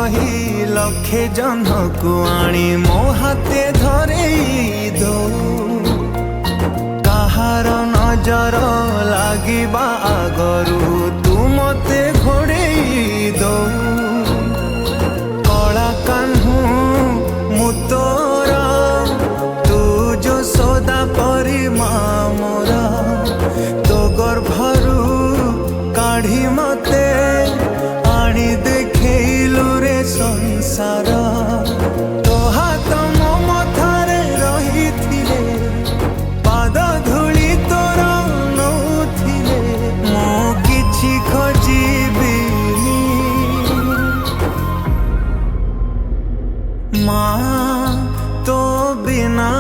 कही लक्षे जन को आनी मो हाथे धरेई दो कहार नजर लागिबा आगरू तू मते घोड़ेई दो कला कान्हू मु तोरा तू जो सदा परी मोरा तो गर्भरू काढ़ी मते आनी देखैलु रे संसार तो हाथ मो मथारे रही थिले पाद धूली तोर नौथिले मो किछि खोजिबिनी माँ तो बिना